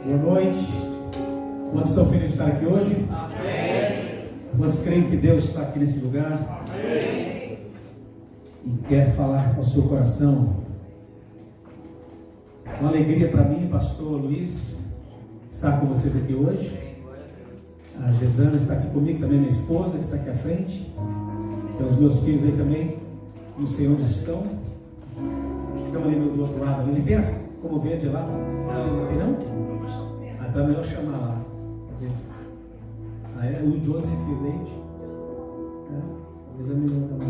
Boa noite. Quantos estão felizes de estar aqui hoje? Amém. Quantos creem que Deus está aqui nesse lugar? Amém. E quer falar com o seu coração? Uma alegria para mim, pastor Luiz, estar com vocês aqui hoje. A Gesana está aqui comigo, também minha esposa, que está aqui à frente. Tem os meus filhos aí também, não sei onde estão. Acho que estão ali do outro lado. Eles têm como ver de lá? Não tem não? Ah, então é melhor chamar lá. Ah, é o Joseph e o David. Talvez é melhor também.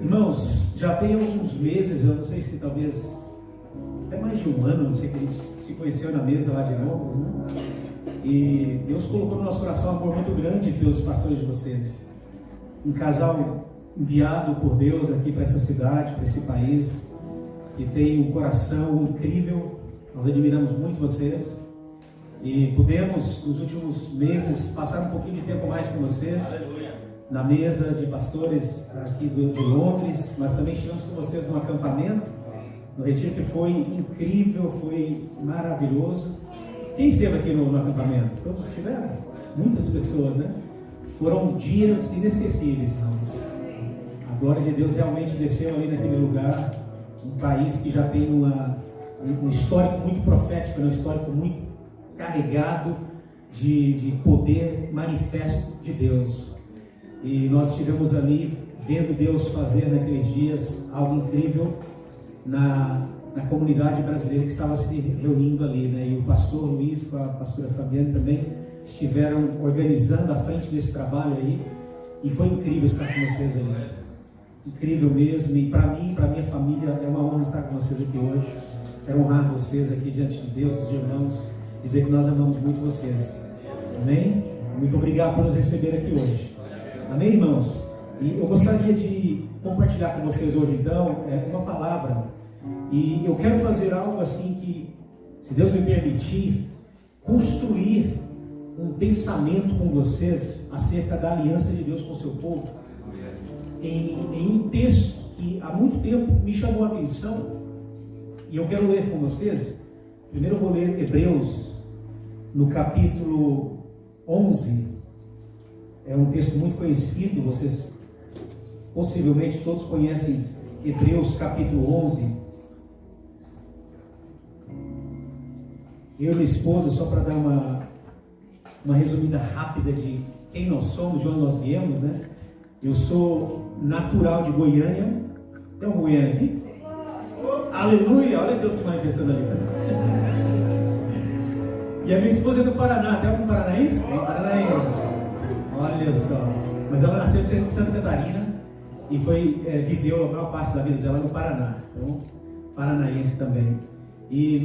Irmãos, já tem alguns meses, eu não sei se talvez até mais de um ano, não sei, que a gente se conheceu na mesa lá de Londres, né? E Deus colocou no nosso coração um amor muito grande pelos pastores de vocês. Um casal enviado por Deus aqui para essa cidade, para esse país, que tem um coração incrível. Nós admiramos muito vocês e pudemos nos últimos meses passar um pouquinho de tempo mais com vocês. Aleluia. Na mesa de pastores aqui de Londres, mas também estivemos com vocês no acampamento, no retiro, que foi incrível, foi maravilhoso. Quem esteve aqui no acampamento? Todos estiveram? Muitas pessoas, né? Foram dias inesquecíveis, irmãos. A glória de Deus realmente desceu ali naquele lugar, um país que já tem um histórico muito profético, um histórico muito carregado de poder manifesto de Deus. E nós estivemos ali vendo Deus fazer naqueles dias algo incrível na comunidade brasileira que estava se reunindo ali, né? E o pastor Luiz com a pastora Fabiana também estiveram organizando a frente desse trabalho aí, e foi incrível estar com vocês ali, incrível mesmo. E para mim, para minha família, é uma honra estar com vocês aqui hoje. Quero honrar vocês aqui diante de Deus, dos irmãos, dizer que nós amamos muito vocês. Amém? Muito obrigado por nos receber aqui hoje. Amém, irmãos? E eu gostaria de compartilhar com vocês hoje, então, uma palavra. E eu quero fazer algo assim que, se Deus me permitir, construir um pensamento com vocês acerca da aliança de Deus com o seu povo, em um texto que há muito tempo me chamou a atenção, e eu quero ler com vocês. Primeiro eu vou ler Hebreus, no capítulo 11, é um texto muito conhecido, vocês possivelmente todos conhecem Hebreus capítulo 11, eu e minha esposa, só para dar uma resumida rápida de quem nós somos, de onde nós viemos, né? Eu sou natural de Goiânia. Tem um Goiânia aqui? Aleluia! Olha Deus se manifestando ali. E a minha esposa é do Paraná. Tem algum paranaense? Tem paranaense. Olha só. Mas ela nasceu em Santa Catarina e viveu a maior parte da vida dela no Paraná. Então, paranaense também. E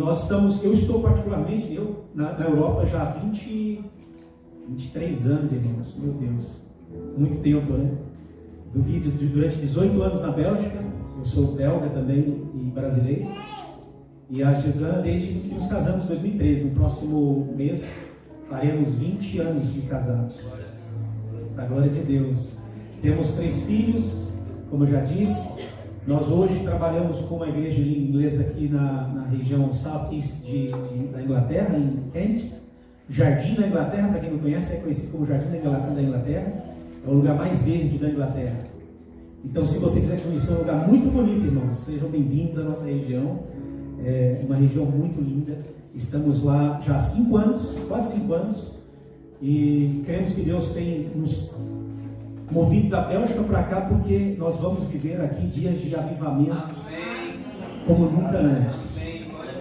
eu estou particularmente, na Europa já há 23 anos, irmãos. Meu Deus, muito tempo, né? Eu vivi durante 18 anos na Bélgica. Eu sou belga também e brasileiro. E a Gesana, desde que nos casamos em 2013. No próximo mês faremos 20 anos de casados. Para a glória de Deus. Temos 3 filhos, como eu já disse. Nós hoje trabalhamos com uma igreja de língua inglesa aqui na região South East da Inglaterra, em Kent. Jardim da Inglaterra, para quem não conhece, é conhecido como Jardim da Inglaterra. É o lugar mais verde da Inglaterra. Então, se você quiser conhecer, é um lugar muito bonito, irmãos. Sejam bem-vindos à nossa região. É uma região muito linda. Estamos lá já há 5 anos, quase 5 anos. E cremos que Deus tem nos movido da Bélgica para cá, porque nós vamos viver aqui dias de avivamento como nunca antes.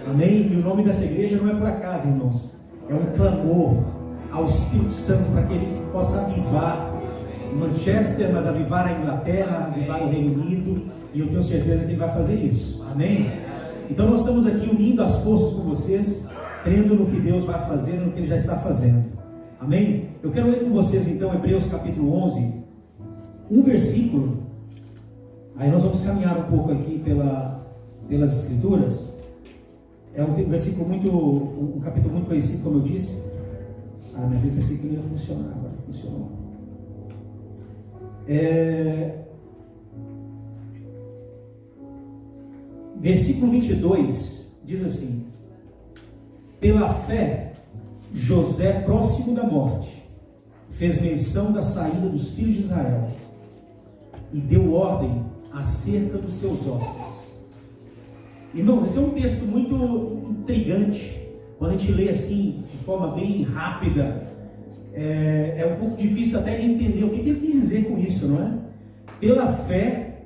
Amém? E o nome dessa igreja não é por acaso, irmãos. É um clamor ao Espírito Santo para que ele possa avivar Manchester, mas avivar a Inglaterra, avivar o Reino Unido, e eu tenho certeza que ele vai fazer isso. Amém? Então nós estamos aqui unindo as forças com vocês, crendo no que Deus vai fazer, no que ele já está fazendo. Amém? Eu quero ler com vocês então Hebreus capítulo 11, um versículo. Aí nós vamos caminhar um pouco aqui pelas escrituras. É um versículo um capítulo muito conhecido, como eu disse. Minha Bíblia, pensei que não ia funcionar, agora funcionou. Versículo 22 diz assim: Pela fé, José, próximo da morte, fez menção da saída dos filhos de Israel e deu ordem acerca dos seus ossos. Irmãos, esse é um texto muito intrigante. Quando a gente lê assim, de forma bem rápida, é um pouco difícil até de entender o que ele quis dizer com isso, não é? Pela fé,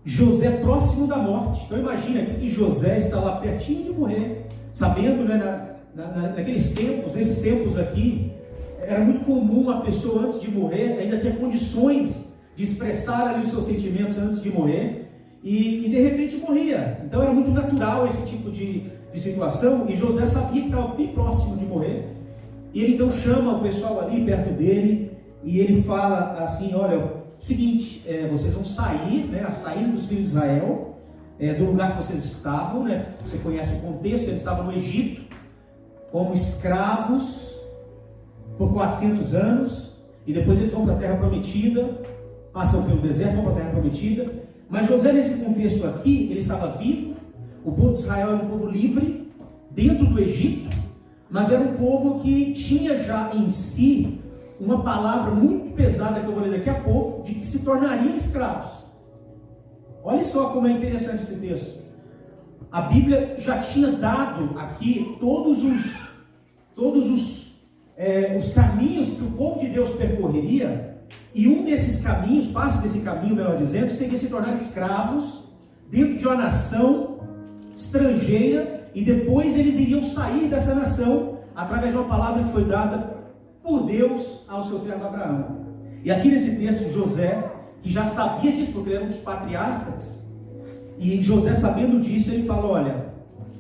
José próximo da morte. Então imagina aqui que José está lá pertinho de morrer, sabendo, né, nesses tempos aqui, era muito comum a pessoa antes de morrer ainda ter condições de expressar ali os seus sentimentos antes de morrer, e de repente morria. Então era muito natural esse tipo de situação, e José sabia que estava bem próximo de morrer, e ele então chama o pessoal ali perto dele, e ele fala assim: olha, o seguinte, vocês vão sair, né, a saída dos filhos de Israel, do lugar que vocês estavam, né? Você conhece o contexto, eles estavam no Egito, como escravos, por 400 anos, e depois eles vão para a terra prometida, passam pelo deserto, vão para a terra prometida. Mas José, nesse contexto aqui, ele estava vivo. O povo de Israel era um povo livre, dentro do Egito, mas era um povo que tinha já em si uma palavra muito pesada, que eu vou ler daqui a pouco, de que se tornariam escravos. Olha só como é interessante esse texto. A Bíblia já tinha dado aqui todos os caminhos que o povo de Deus percorreria, e um desses caminhos, parte desse caminho, melhor dizendo, seria se tornar escravos dentro de uma nação estrangeira, e depois eles iriam sair dessa nação através de uma palavra que foi dada por Deus ao seu servo Abraão. E aqui nesse texto, José, que já sabia disso, porque ele era um dos patriarcas, e José, sabendo disso, ele fala: olha,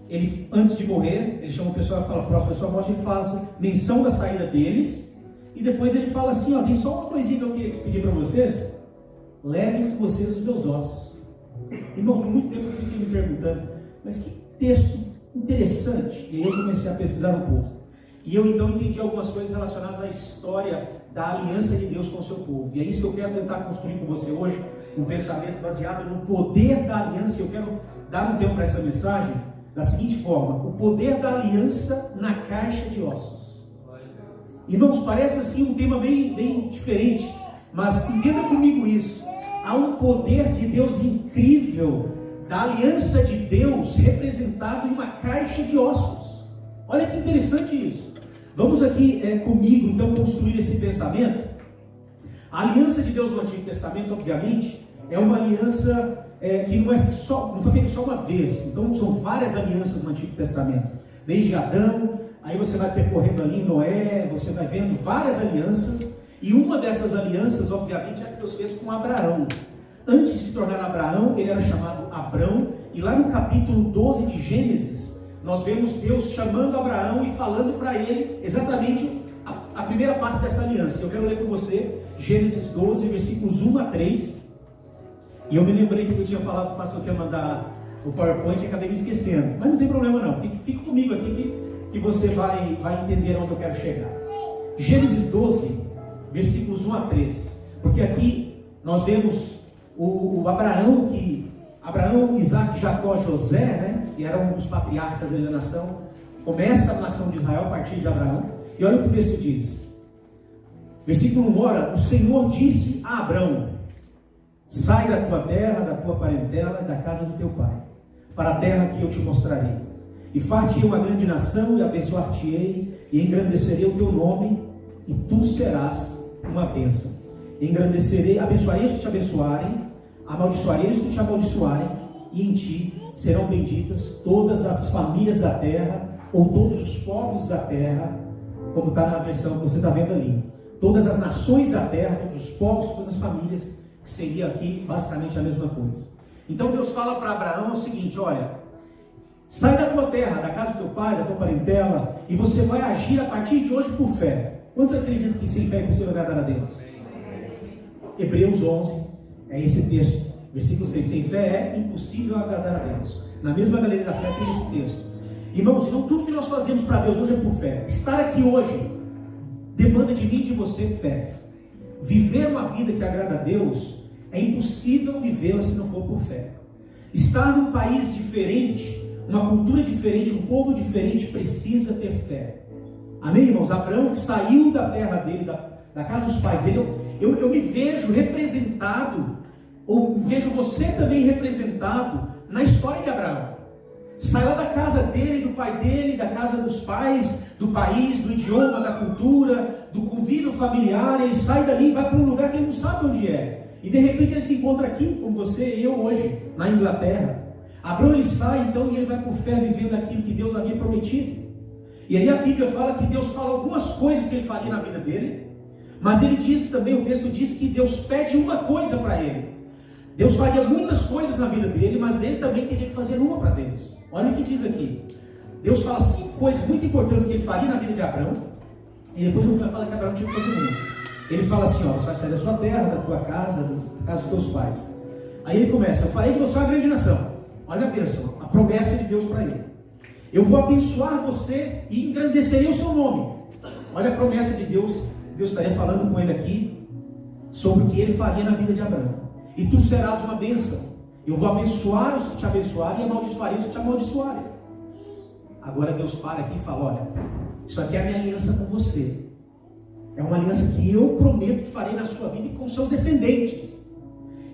ele, antes de morrer, ele chama o pessoal e fala: próximo da sua morte, ele faz menção da saída deles, e depois ele fala assim: ó, tem só uma coisinha que eu queria pedir para vocês: levem com vocês os meus ossos. Irmãos, por muito tempo eu fiquei me perguntando, mas que texto interessante. E aí eu comecei a pesquisar um pouco, e eu então entendi algumas coisas relacionadas à história da aliança de Deus com o seu povo, e é isso que eu quero tentar construir com você hoje, um pensamento baseado no poder da aliança. Eu quero dar um tempo para essa mensagem da seguinte forma: o poder da aliança na caixa de ossos. Irmãos, parece assim um tema bem diferente, mas entenda comigo isso: há um poder de Deus incrível, da aliança de Deus representado em uma caixa de ossos. Olha que interessante isso. Vamos aqui comigo então construir esse pensamento. A aliança de Deus no Antigo Testamento, obviamente, é uma aliança que não foi feita só uma vez. Então são várias alianças no Antigo Testamento, desde Adão, aí você vai percorrendo ali Noé, você vai vendo várias alianças, e uma dessas alianças, obviamente, é a que Deus fez com Abraão. Antes de se tornar Abraão, ele era chamado Abrão, e lá no capítulo 12 de Gênesis, nós vemos Deus chamando Abraão e falando para ele exatamente a primeira parte dessa aliança. Eu quero ler com você Gênesis 12, versículos 1 a 3. E eu me lembrei que eu tinha falado para o pastor que ia mandar o PowerPoint e acabei me esquecendo. Mas não tem problema não, fique comigo aqui que você vai entender onde eu quero chegar. Gênesis 12, versículos 1 a 3. Porque aqui nós vemos o Abraão, Isaac, Jacó, José, né, que era um dos patriarcas da nação. Começa a nação de Israel a partir de Abraão. E olha o que o texto diz. Versículo 1, ora, o Senhor disse a Abrão: sai da tua terra, da tua parentela e da casa do teu pai, para a terra que eu te mostrarei. E far-te-ei uma grande nação, e abençoar-te-ei, e engrandecerei o teu nome, e tu serás uma bênção. Abençoarei os que te abençoarem, amaldiçoarei os que te amaldiçoarem, e em ti serão benditas todas as famílias da terra, ou todos os povos da terra, como está na versão que você está vendo ali. Todas as nações da terra, todos os povos, todas as famílias, que seria aqui basicamente a mesma coisa. Então Deus fala para Abraão o seguinte: olha, sai da tua terra, da casa do teu pai, da tua parentela, e você vai agir a partir de hoje por fé. Quantos acreditam que sem fé é possível agradar a Deus? Hebreus 11, é esse texto, versículo 6, sem fé é impossível agradar a Deus. Na mesma galeria da fé tem esse texto. Irmãos, então tudo que nós fazemos para Deus hoje é por fé. Estar aqui hoje demanda de mim e de você fé. Viver uma vida que agrada a Deus é impossível vivê-la se não for por fé. Estar num país diferente, uma cultura diferente, um povo diferente precisa ter fé. Amém, irmãos? Abraão saiu da terra dele, da casa dos pais dele. Eu me vejo representado, ou vejo você também representado na história de Abraão. Sai lá da casa dele, do pai dele, da casa dos pais, do país, do idioma, da cultura, do convívio familiar. Ele sai dali e vai para um lugar que ele não sabe onde é. E de repente ele se encontra aqui, como você e eu hoje, na Inglaterra. Abraão ele sai então e ele vai por fé vivendo aquilo que Deus havia prometido. E aí a Bíblia fala que Deus fala algumas coisas que ele faria na vida dele. Mas ele diz também, o texto diz que Deus pede uma coisa para ele. Deus faria muitas coisas na vida dele, mas ele também teria que fazer uma para Deus. Olha o que diz aqui. Deus fala 5 coisas muito importantes que ele faria na vida de Abraão. E depois no final fala que Abraão tinha que fazer uma. Ele fala assim, ó, você vai sair da sua terra, da tua casa, da casa dos teus pais. Aí ele começa, eu farei de você uma grande nação. Olha a bênção, a promessa de Deus para ele. Eu vou abençoar você e engrandecerei o seu nome. Olha a promessa de Deus. Deus estaria falando com ele aqui sobre o que ele faria na vida de Abraão. E tu serás uma bênção. Eu vou abençoar os que te abençoarem e amaldiçoarei os que te amaldiçoarem. Agora Deus para aqui e fala, olha, isso aqui é a minha aliança com você. É uma aliança que eu prometo que farei na sua vida e com seus descendentes.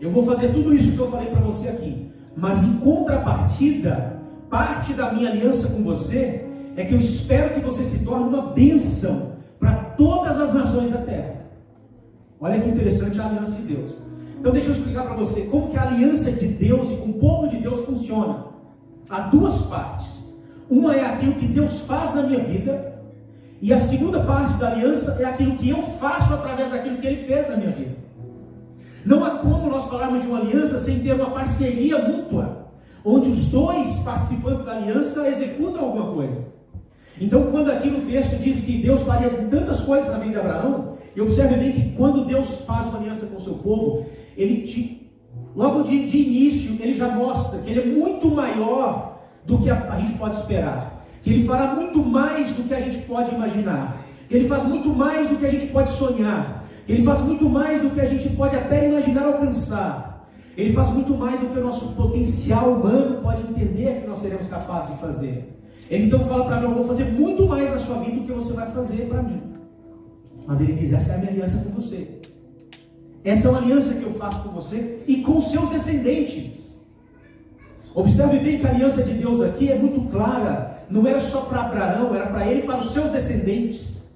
Eu vou fazer tudo isso que eu falei para você aqui. Mas em contrapartida, parte da minha aliança com você é que eu espero que você se torne uma bênção para todas as nações da terra. Olha que interessante a aliança de Deus. Então deixa eu explicar para você como que a aliança de Deus e com o povo de Deus funciona. Há 2 partes. Uma é aquilo que Deus faz na minha vida, e a segunda parte da aliança é aquilo que eu faço através daquilo que Ele fez na minha vida. Não há como nós falarmos de uma aliança sem ter uma parceria mútua, onde os 2 participantes da aliança executam alguma coisa. Então, quando aqui no texto diz que Deus faria tantas coisas na vida de Abraão, e observe bem que quando Deus faz uma aliança com o seu povo, logo de início, ele já mostra que ele é muito maior do que a gente pode esperar, que ele fará muito mais do que a gente pode imaginar, que ele faz muito mais do que a gente pode sonhar, que ele faz muito mais do que a gente pode até imaginar alcançar, ele faz muito mais do que o nosso potencial humano pode entender que nós seremos capazes de fazer. Ele então fala para mim, eu vou fazer muito mais na sua vida do que você vai fazer para mim. Mas ele diz, essa é a minha aliança com você. Essa é uma aliança que eu faço com você e com seus descendentes. Observe bem que a aliança de Deus aqui é muito clara. Não era só para Abraão, era para ele e para os seus descendentes.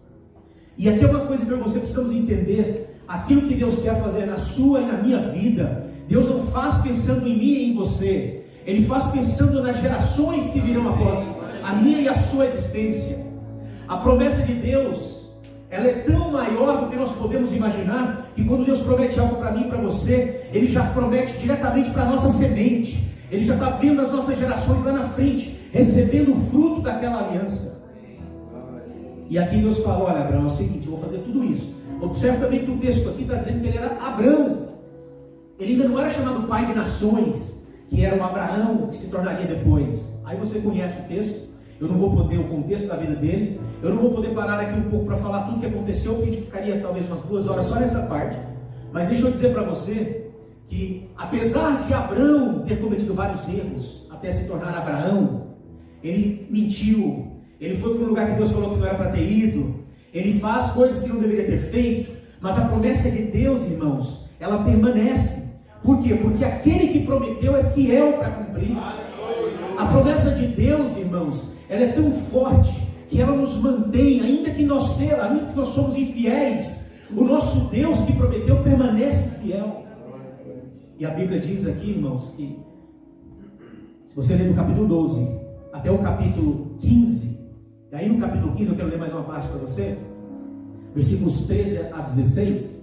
E aqui é uma coisa que eu e você precisamos entender. Aquilo que Deus quer fazer na sua e na minha vida, Deus não faz pensando em mim e em você. Ele faz pensando nas gerações que virão após a minha e a sua existência. A promessa de Deus, ela é tão maior do que nós podemos imaginar, que quando Deus promete algo para mim e para você, Ele já promete diretamente para a nossa semente. Ele já está vendo as nossas gerações lá na frente, recebendo o fruto daquela aliança. E aqui Deus fala, olha Abraão, é o seguinte, eu vou fazer tudo isso. Observe também que o texto aqui está dizendo que ele era Abrão. Ele ainda não era chamado pai de nações, que era o Abraão que se tornaria depois. Aí você conhece o texto. Eu não vou poder, o contexto da vida dele, eu não vou poder parar aqui um pouco para falar tudo o que aconteceu, porque a gente ficaria talvez umas 2 horas só nessa parte. Mas deixa eu dizer para você que, apesar de Abrão ter cometido vários erros até se tornar Abraão, ele mentiu, ele foi para um lugar que Deus falou que não era para ter ido, ele faz coisas que não deveria ter feito, mas a promessa de Deus, irmãos, ela permanece. Por quê? Porque aquele que prometeu é fiel para cumprir. A promessa de Deus, irmãos, ela é tão forte que ela nos mantém, ainda que nós somos infiéis, o nosso Deus que prometeu permanece fiel. E a Bíblia diz aqui, irmãos, que se você ler do capítulo 12 até o capítulo 15, e aí no capítulo 15 eu quero ler mais uma parte para vocês, versículos 13 a 16,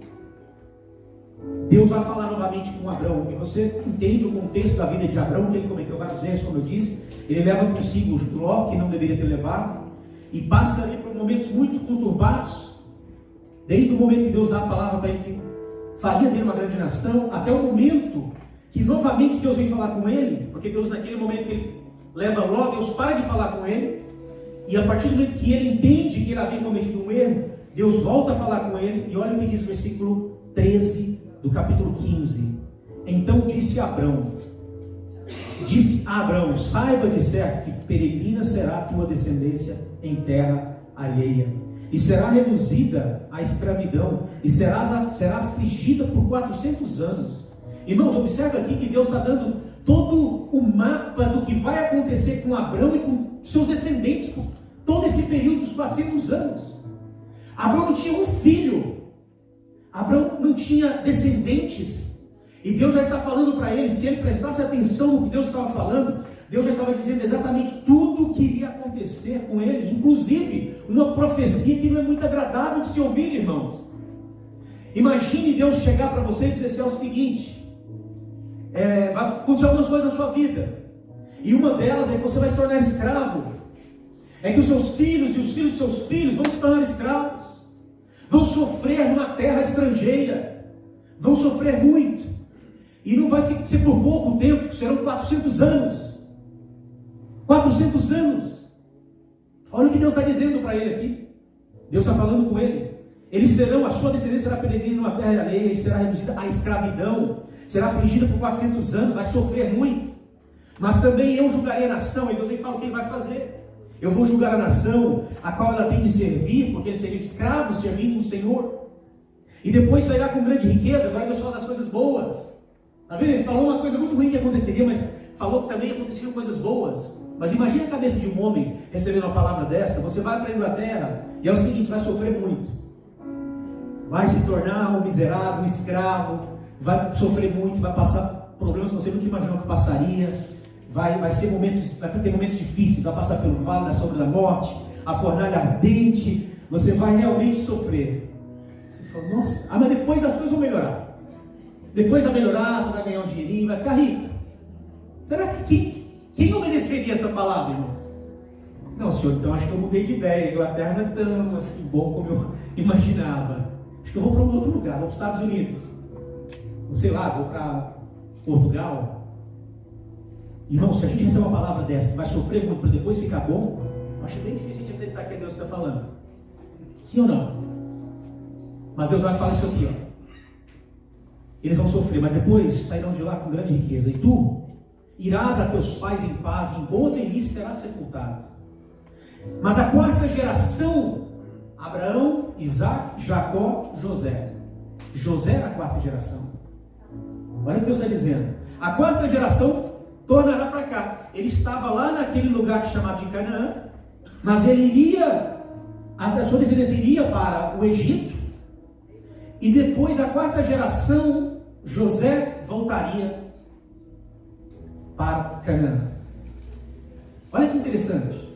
Deus vai falar novamente com Abrão, e você entende o contexto da vida de Abrão, que ele cometeu vários erros, como eu disse. Ele leva consigo Ló, que não deveria ter levado, e passa ali por momentos muito conturbados, desde o momento que Deus dá a palavra para ele que faria dele uma grande nação, até o momento que novamente Deus vem falar com ele, porque Deus naquele momento que ele leva Ló, Deus para de falar com ele, e a partir do momento que ele entende que ele havia cometido um erro, Deus volta a falar com ele, e olha o que diz o versículo 13 do capítulo 15. Então disse Abrão: Disse a Abraão: saiba de certo que peregrina será a tua descendência em terra alheia, e será reduzida à escravidão, e será afligida por 400 anos. Irmãos, observe aqui que Deus está dando todo o mapa do que vai acontecer com Abraão e com seus descendentes por todo esse período dos 400 anos. Abraão não tinha um filho, Abraão não tinha descendentes, e Deus já está falando para ele. Se ele prestasse atenção no que Deus estava falando, Deus já estava dizendo exatamente tudo o que iria acontecer com ele, inclusive uma profecia que não é muito agradável de se ouvir, irmãos. Imagine Deus chegar para você e dizer assim: é o seguinte, vai acontecer algumas coisas na sua vida, e uma delas é que você vai se tornar escravo, é que os seus filhos e os filhos dos seus filhos vão se tornar escravos, vão sofrer numa terra estrangeira, vão sofrer muito, e não vai ser por pouco tempo, serão 400 anos. 400 anos. Olha o que Deus está dizendo para ele aqui. Deus está falando com ele. Eles serão, a sua descendência será peregrina numa terra alheia, e será reduzida à escravidão, será afligida por 400 anos, vai sofrer muito. Mas também eu julgarei a nação. E Deus fala o que ele vai fazer. Eu vou julgar a nação a qual ela tem de servir, porque eles seriam escravos servindo o Senhor. E depois sairá com grande riqueza. Agora Deus fala das coisas boas. Está vendo? Ele falou uma coisa muito ruim que aconteceria, mas falou que também aconteceriam coisas boas. Mas imagine a cabeça de um homem recebendo uma palavra dessa. Você vai para a Inglaterra e é o seguinte: vai sofrer muito, vai se tornar um miserável, um escravo, vai sofrer muito, vai passar problemas que você nunca imaginou que passaria, vai ter momentos difíceis, vai passar pelo vale da sombra da morte, a fornalha ardente, você vai realmente sofrer. Você fala: nossa, mas depois as coisas vão melhorar. Depois vai melhorar, você vai ganhar um dinheirinho, vai ficar rico. Será que quem obedeceria essa palavra, irmãos? Não, senhor, então acho que eu mudei de ideia. A Inglaterra não é tão assim bom como eu imaginava. Acho que eu vou para um outro lugar, vou para os Estados Unidos. Ou sei lá, vou para Portugal. Irmão, se a gente receber uma palavra dessa, que vai sofrer muito para depois ficar bom, eu acho bem difícil de acreditar que é Deus que está falando. Sim ou não? Mas Deus vai falar isso aqui, ó. Eles vão sofrer, mas depois sairão de lá com grande riqueza. E tu irás a teus pais em paz, em boa velhice serás sepultado. Mas a quarta geração, Abraão, Isaac, Jacó, José. José era a quarta geração. Olha o que Deus está dizendo. A quarta geração tornará para cá. Ele estava lá naquele lugar chamado de Canaã, mas ele iria, a sua descendência iria para o Egito, e depois a quarta geração, José, voltaria para Canaã. Olha que interessante.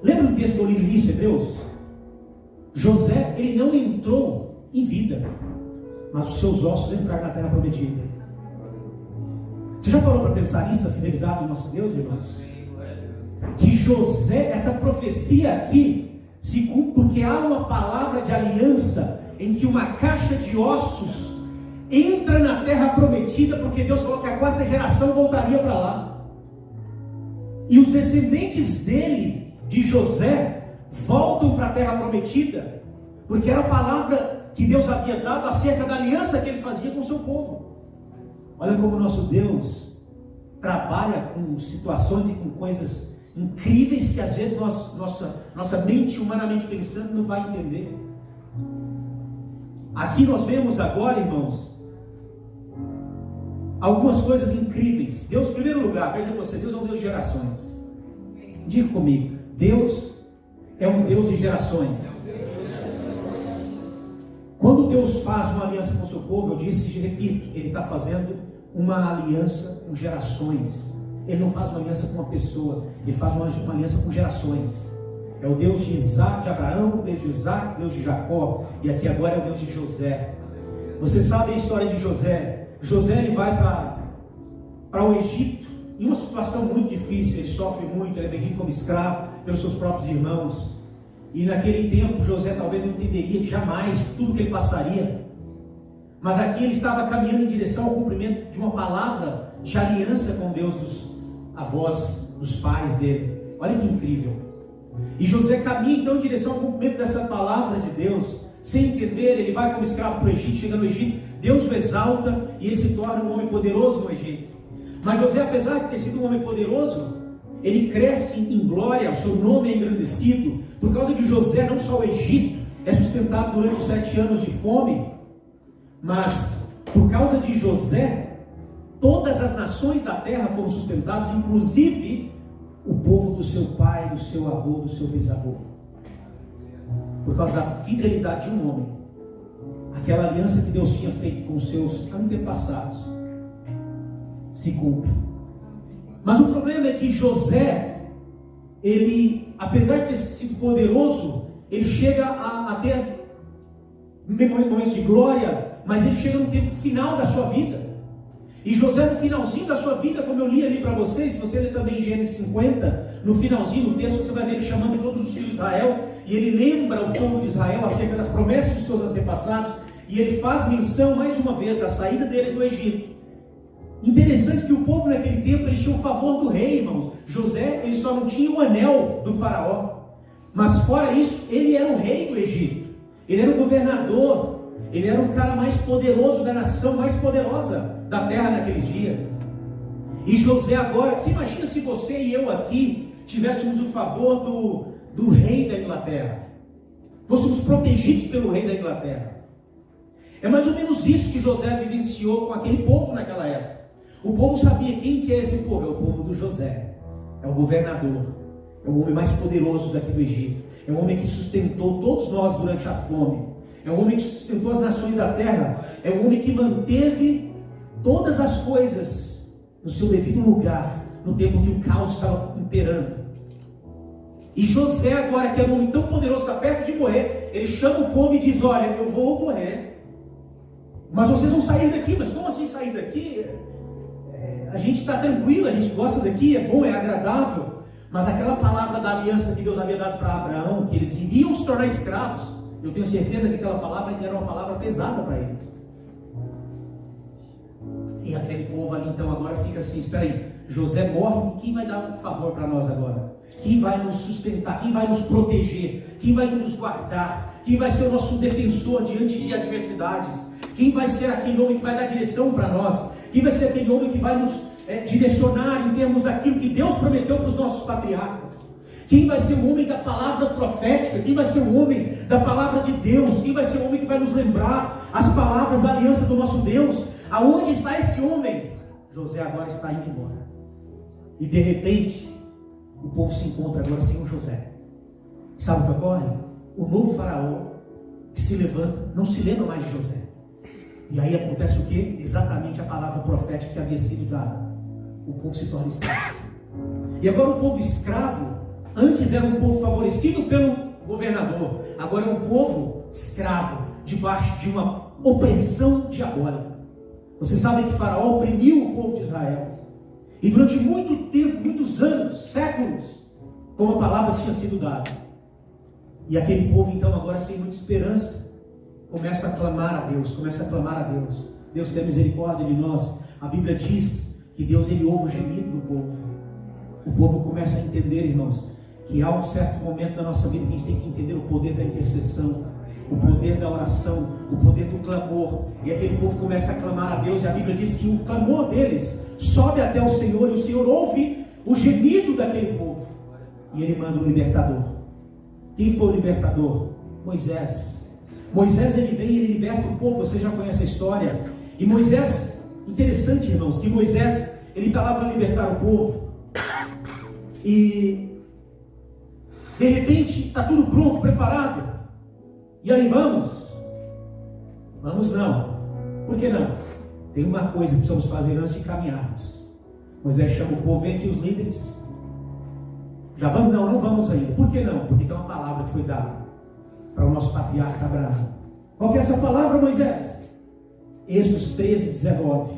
Lembra do texto que eu li no início, Hebreus? José, ele não entrou em vida, mas os seus ossos entraram na terra prometida. Você já parou para pensar nisso, da fidelidade do nosso Deus, irmãos? Que José, essa profecia aqui se cumpre porque há uma palavra de aliança em que uma caixa de ossos entra na terra prometida, porque Deus falou que a quarta geração voltaria para lá. E os descendentes dele, de José, voltam para a terra prometida, porque era a palavra que Deus havia dado acerca da aliança que ele fazia com o seu povo. Olha como o nosso Deus trabalha com situações e com coisas incríveis que às vezes nossa mente, humanamente pensando, não vai entender. Aqui nós vemos agora, irmãos, algumas coisas incríveis. Deus, em primeiro lugar, quer dizer você, Deus é um Deus de gerações. Diga comigo, Deus é um Deus de gerações. Quando Deus faz uma aliança com o seu povo, eu disse e repito, Ele está fazendo uma aliança com gerações. Ele não faz uma aliança com uma pessoa, Ele faz uma aliança com gerações. É o Deus de Isaac, de Abraão, o Deus de Isaac, Deus de Jacó, e aqui agora é o Deus de José. Você sabe a história de José? José, ele vai para o Egito, em uma situação muito difícil, ele sofre muito, ele é vendido como escravo pelos seus próprios irmãos, e naquele tempo José talvez não entenderia jamais tudo que ele passaria, mas aqui ele estava caminhando em direção ao cumprimento de uma palavra de aliança com Deus dos avós, dos pais dele. Olha que incrível. E José caminha então em direção ao cumprimento dessa palavra de Deus, sem entender. Ele vai como escravo para o Egito, chega no Egito, Deus o exalta e ele se torna um homem poderoso no Egito. Mas José, apesar de ter sido um homem poderoso, ele cresce em glória, o seu nome é engrandecido. Por causa de José, não só o Egito é sustentado durante os 7 anos de fome, mas por causa de José, todas as nações da terra foram sustentadas, inclusive o povo do seu pai, do seu avô, do seu bisavô. Por causa da fidelidade de um homem, aquela aliança que Deus tinha feito com os seus antepassados se cumpre. Mas o problema é que José, ele, apesar de ter sido poderoso, ele chega a ter momentos de glória, mas ele chega no tempo final da sua vida. E José, no finalzinho da sua vida, como eu li ali para vocês, se você ler também em Gênesis 50, no finalzinho do texto, você vai ver ele chamando todos os filhos de Israel, e ele lembra o povo de Israel acerca das promessas dos seus antepassados, e ele faz menção mais uma vez da saída deles do Egito. Interessante que o povo naquele tempo, eles tinham o favor do rei, irmãos. José, ele só não tinha o anel do faraó, mas fora isso, ele era o rei do Egito, ele era o governador, ele era o cara mais poderoso da nação, mais poderosa da terra naqueles dias. E José agora, você imagina se você e eu aqui tivéssemos o favor do rei da Inglaterra, fôssemos protegidos pelo rei da Inglaterra. É mais ou menos isso que José vivenciou com aquele povo naquela época. O povo sabia quem que é esse povo, é o povo do José, é o governador, é o homem mais poderoso daqui do Egito, é o homem que sustentou todos nós durante a fome, é o homem que sustentou as nações da terra, é o homem que manteve todas as coisas no seu devido lugar, no tempo que o caos estava imperando. E José agora, que era um homem tão poderoso, está perto de morrer, ele chama o povo e diz: olha, eu vou morrer, mas vocês vão sair daqui. Mas como assim sair daqui? A gente está tranquilo, a gente gosta daqui, é bom, é agradável. Mas aquela palavra da aliança que Deus havia dado para Abraão, que eles iriam se tornar escravos, eu tenho certeza que aquela palavra ainda era uma palavra pesada para eles. E aquele povo ali então agora fica assim: espera aí, José morre, quem vai dar um favor para nós agora? Quem vai nos sustentar? Quem vai nos proteger? Quem vai nos guardar? Quem vai ser o nosso defensor diante de adversidades? Quem vai ser aquele homem que vai dar direção para nós? Quem vai ser aquele homem que vai nos direcionar em termos daquilo que Deus prometeu para os nossos patriarcas? Quem vai ser o homem da palavra profética? Quem vai ser o homem da palavra de Deus? Quem vai ser o homem que vai nos lembrar as palavras da aliança do nosso Deus? Aonde está esse homem? José agora está indo embora. E de repente, o povo se encontra agora sem o José. Sabe o que ocorre? O novo faraó que se levanta não se lembra mais de José. E aí acontece o que? Exatamente a palavra profética que havia sido dada. O povo se torna escravo. E agora o povo escravo, antes era um povo favorecido pelo governador, agora é um povo escravo, debaixo de uma opressão diabólica. Você sabe que Faraó oprimiu o povo de Israel. E durante muito tempo, muitos anos, séculos, como a palavra tinha sido dada. E aquele povo então agora sem muita esperança, começa a clamar a Deus, Deus tem misericórdia de nós. A Bíblia diz que Deus, ele ouve o gemido do povo. O povo começa a entender, irmãos, que há um certo momento da nossa vida que a gente tem que entender o poder da intercessão, o poder da oração, o poder do clamor. E aquele povo começa a clamar a Deus, e a Bíblia diz que o clamor deles sobe até o Senhor, e o Senhor ouve o gemido daquele povo, e ele manda o libertador. Quem foi o libertador? Moisés. Moisés, ele vem e ele liberta o povo. Você já conhece a história. E Moisés, interessante, irmãos, que Moisés, ele está lá para libertar o povo, e de repente está tudo pronto, preparado. E aí vamos não. Por que não? Tem uma coisa que precisamos fazer antes de caminharmos. Moisés chama o povo: vem aqui os líderes. Já vamos? Não vamos ainda. Por que não? Porque tem uma palavra que foi dada para o nosso patriarca Abraão. Qual que é essa palavra, Moisés? Êxodo 13:19.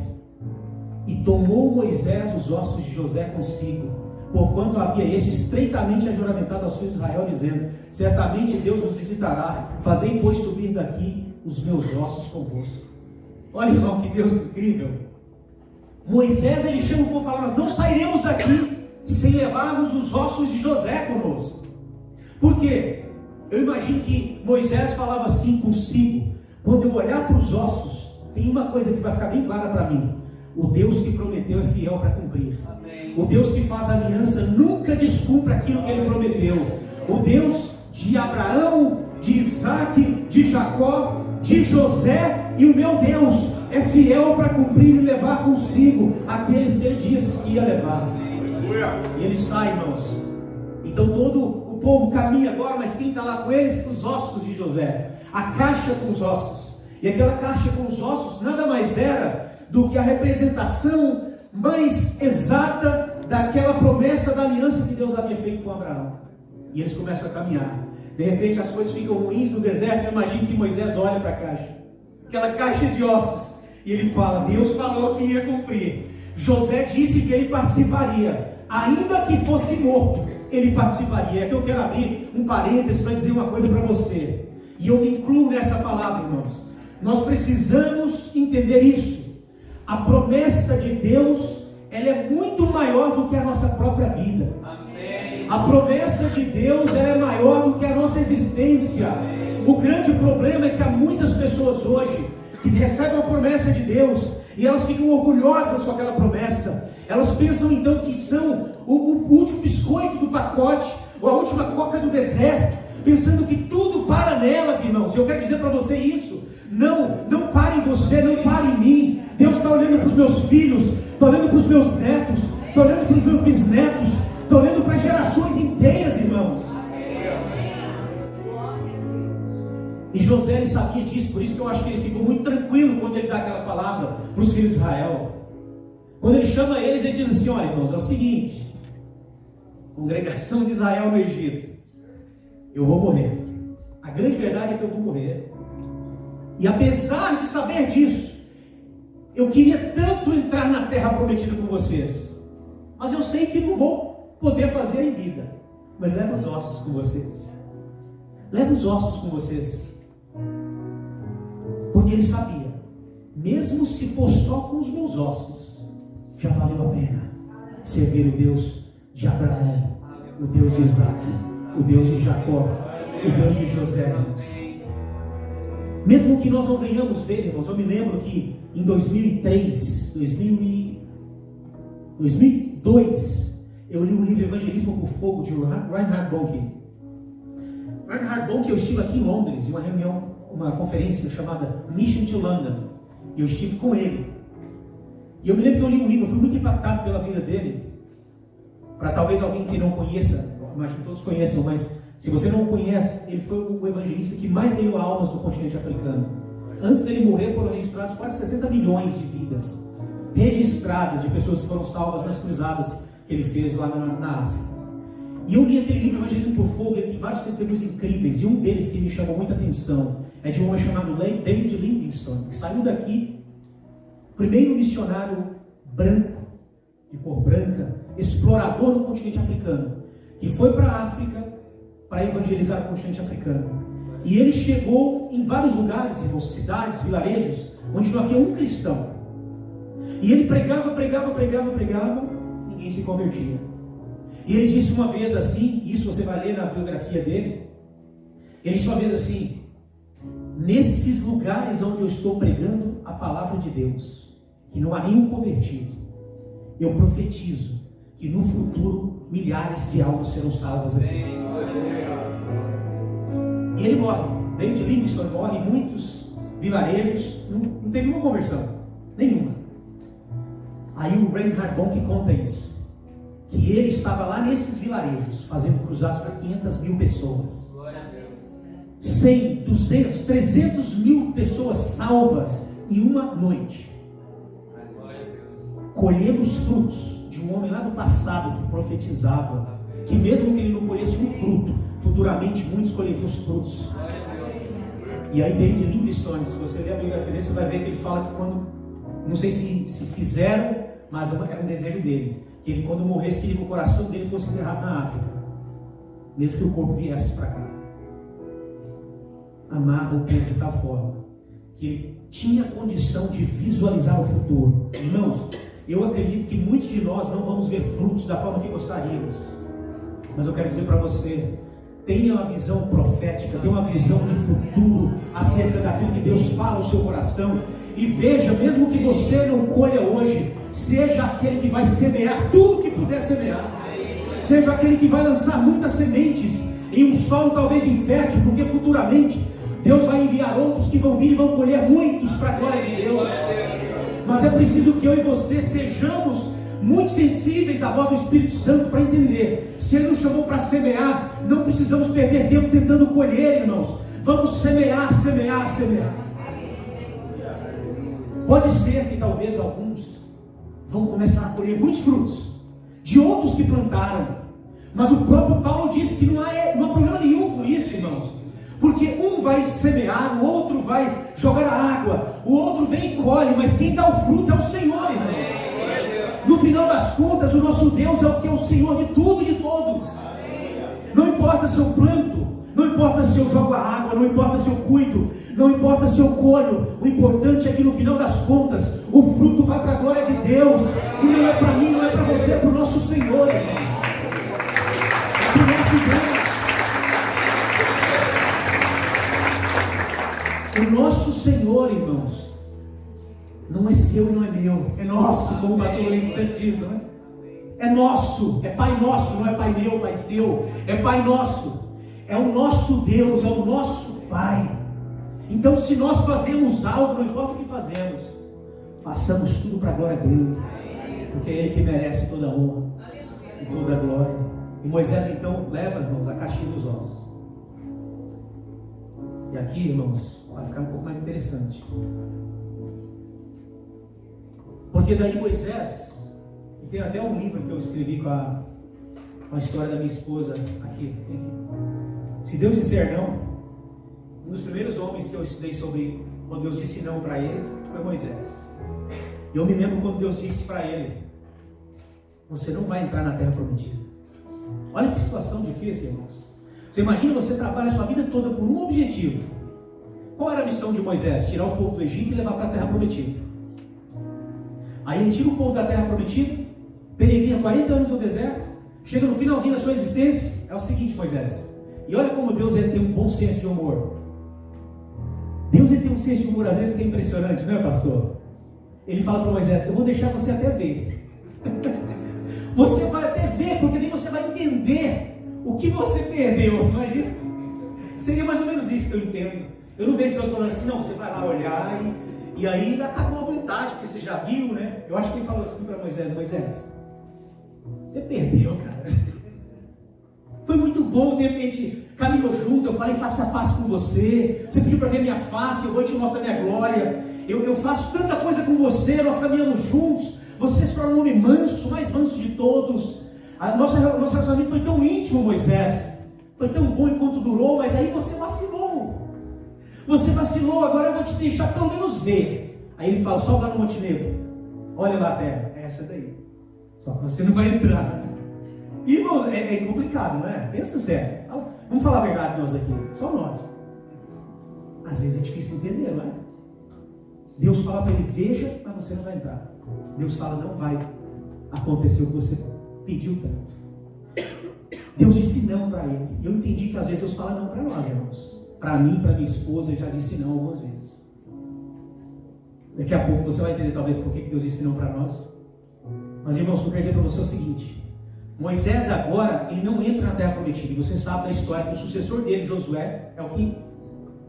E tomou Moisés os ossos de José consigo, porquanto havia este estreitamente ajuramentado aos filhos de Israel, dizendo: certamente Deus nos visitará, fazei pois subir daqui os meus ossos convosco. Olha, irmão, que Deus incrível. Moisés, ele chama o povo e fala: nós não sairemos daqui sem levarmos os ossos de José conosco. Por quê? Eu imagino que Moisés falava assim consigo: quando eu olhar para os ossos, tem uma coisa que vai ficar bem clara para mim: O Deus que prometeu é fiel para cumprir. O Deus que faz aliança nunca descumpre aquilo que Ele prometeu. O Deus de Abraão, de Isaac, de Jacó, de José, e o meu Deus é fiel para cumprir e levar consigo aqueles que Ele disse que ia levar. E Ele sai, irmãos. Então todo o povo caminha agora, mas quem está lá com eles? Os ossos de José, a caixa com os ossos. E aquela caixa com os ossos nada mais era do que a representação mais exata daquela promessa da aliança que Deus havia feito com Abraão. E eles começam a caminhar. De repente as coisas ficam ruins no deserto. Eu imagino que Moisés olha para a caixa, aquela caixa de ossos, e ele fala: Deus falou que ia cumprir. José disse que ele participaria, ainda que fosse morto, ele participaria. É que eu quero abrir um parênteses para dizer uma coisa para você, e eu me incluo nessa palavra, irmãos. Nós precisamos entender isso. A promessa de Deus, ela é muito maior do que a nossa própria vida. Amém. A promessa de Deus, ela é maior do que a nossa existência. Amém. O grande problema é que há muitas pessoas hoje que recebem a promessa de Deus e elas ficam orgulhosas com aquela promessa. Elas pensam então que são o último biscoito do pacote, ou a última coca do deserto, pensando que tudo para nelas, irmãos. E eu quero dizer para você isso. Não pare em você, não pare em mim. Deus está olhando para os meus filhos, está olhando para os meus netos, está olhando para os meus bisnetos, está olhando para gerações inteiras, irmãos. E José, ele sabia disso, por isso que eu acho que ele ficou muito tranquilo quando ele dá aquela palavra para os filhos de Israel. Quando ele chama eles, ele diz assim: olha, irmãos, é o seguinte, congregação de Israel no Egito, eu vou morrer. A grande verdade é que eu vou morrer. E apesar de saber disso, eu queria tanto entrar na terra prometida com vocês, mas eu sei que não vou poder fazer em vida. Mas leva os ossos com vocês. Leva os ossos com vocês. Porque ele sabia, mesmo se for só com os meus ossos, já valeu a pena servir o Deus de Abraão, o Deus de Isaac, o Deus de Jacó, o Deus de José. Mesmo que nós não venhamos ver, irmãos, eu me lembro que em 2002, eu li o livro Evangelismo por Fogo, de Reinhard Bonnke. Reinhard Bonnke, eu estive aqui em Londres, em uma reunião, uma conferência chamada Mission to London, e eu estive com ele. E eu me lembro que eu li um livro, eu fui muito impactado pela vida dele. Para talvez alguém que não conheça, imagino que todos conheçam, mas se você não conhece, ele foi o evangelista que mais ganhou almas no continente africano. Antes dele morrer, foram registrados quase 60 milhões de vidas registradas, de pessoas que foram salvas nas cruzadas que ele fez lá na África. E eu li aquele livro, Evangelismo por Fogo. Ele tem vários testemunhos incríveis, e um deles que me chamou muita atenção é de um homem chamado David Livingstone, que saiu daqui, primeiro missionário branco, de cor branca, explorador do continente africano, que foi para a África para evangelizar o continente africano. E ele chegou em vários lugares, irmãos, cidades, vilarejos, onde não havia um cristão. E ele pregava, ninguém se convertia. E ele disse uma vez assim, isso você vai ler na biografia dele, ele disse uma vez assim: nesses lugares onde eu estou pregando a palavra de Deus, que não há nenhum convertido, eu profetizo que no futuro milhares de almas serão salvas aqui. E ele morre. David Livingstone morre em muitos vilarejos, não teve uma conversão, nenhuma. Aí o Reinhard Bonnke conta isso, que ele estava lá nesses vilarejos fazendo cruzados para 500 mil pessoas, 100, 200, 300 mil pessoas salvas em uma noite, colhendo os frutos de um homem lá do passado que profetizava que mesmo que ele não colhesse um fruto, futuramente muitos colheriam os frutos. E aí David Livingstone, se você ler a biografia dele, você vai ver que ele fala que quando, não sei se fizeram, mas era um desejo dele, que ele quando morresse queria que o coração dele fosse enterrado na África, mesmo que o corpo viesse para cá. Amava o povo de tal forma que ele tinha condição de visualizar o futuro. Irmãos, eu acredito que muitos de nós não vamos ver frutos da forma que gostaríamos, mas eu quero dizer para você, tenha uma visão profética, tenha uma visão de futuro acerca daquilo que Deus fala ao seu coração, E veja, mesmo que você não colha hoje, seja aquele que vai semear tudo que puder semear. Seja aquele que vai lançar muitas sementes em um solo talvez infértil, porque futuramente Deus vai enviar outros que vão vir e vão colher muitos para a glória de Deus. Mas é preciso que eu e você sejamos muito sensíveis à voz do Espírito Santo para entender. Se Ele nos chamou para semear, não precisamos perder tempo tentando colher, irmãos. Vamos semear, semear, semear. Pode ser que talvez alguns vão começar a colher muitos frutos de outros que plantaram. Mas o próprio Paulo disse que não há problema nenhum com isso, irmãos. Porque um vai semear, o outro vai jogar a água, o outro vem e colhe, mas quem dá o fruto é o Senhor, irmãos. No final das contas, o nosso Deus é o que é o Senhor de tudo e de todos. Não importa se eu planto, não importa se eu jogo a água, não importa se eu cuido, não importa se eu colho, o importante é que no final das contas, o fruto vai para a glória de Deus, e não é para mim, não é para você, é para o nosso Senhor, irmãos. É para o nosso Deus. O nosso Senhor, irmãos, não é seu e não é meu, é nosso, como o pastor Luiz sempre diz, não é? É nosso, é Pai nosso, não é Pai meu, Pai seu, é Pai nosso, é o nosso Deus, é o nosso Pai. Então, se nós fazemos algo, não importa o que fazemos, façamos tudo para a glória dele, porque é Ele que merece toda a honra e toda a glória. E Moisés então leva, irmãos, a caixinha dos ossos. E aqui, irmãos, vai ficar um pouco mais interessante. Porque daí Moisés, e tem até um livro que eu escrevi com a história da minha esposa, aqui, tem aqui. Se Deus disser não, um dos primeiros homens que eu estudei sobre quando Deus disse não para ele, foi Moisés. E eu me lembro quando Deus disse para ele: você não vai entrar na terra prometida. Olha que situação difícil, irmãos. Você imagina, você trabalha a sua vida toda por um objetivo. Qual era a missão de Moisés? Tirar o povo do Egito e levar para a terra prometida. Aí ele tira o povo da terra prometida, peregrina 40 anos no deserto, chega no finalzinho da sua existência. É o seguinte, Moisés, e olha como Deus tem um bom senso de humor. Deus tem um senso de humor às vezes que é impressionante, não é, pastor? Ele fala para Moisés: eu vou deixar você até ver. Você vai até ver, porque daí você vai entender o que você perdeu. Imagina, seria mais ou menos isso que eu entendo. Eu não vejo Deus falando assim: não, você vai lá olhar e aí acabou a vontade, porque você já viu, né? Eu acho que ele falou assim para Moisés: Moisés, você perdeu, cara. Foi muito bom, de repente caminhou junto, eu falei face a face com você, você pediu para ver minha face, eu vou te mostrar minha glória, eu faço tanta coisa com você, nós caminhamos juntos, você se torna um homem manso, o mais manso de todos. Nosso relacionamento foi tão íntimo, Moisés, foi tão bom enquanto durou, mas aí você vacilou. Você vacilou, agora eu vou te deixar pelo menos ver. Aí ele fala: sobe lá no Monte Nebo, olha lá a terra, é essa daí, só que você não vai entrar. E, irmão, é complicado, não é? Pensa sério. Vamos falar a verdade nós aqui, só nós. Às vezes é difícil entender, não é? Deus fala para ele: veja, mas você não vai entrar. Deus fala: não vai acontecer o que você pediu tanto. Deus disse não para ele. E eu entendi que às vezes Deus fala não para nós, irmãos. Para mim, para minha esposa, ele já disse não algumas vezes. Daqui a pouco você vai entender talvez por que Deus disse não para nós. Mas, irmãos, eu quero dizer para você o seguinte: Moisés agora, ele não entra na terra prometida. E você sabe da história que o sucessor dele, Josué, é o que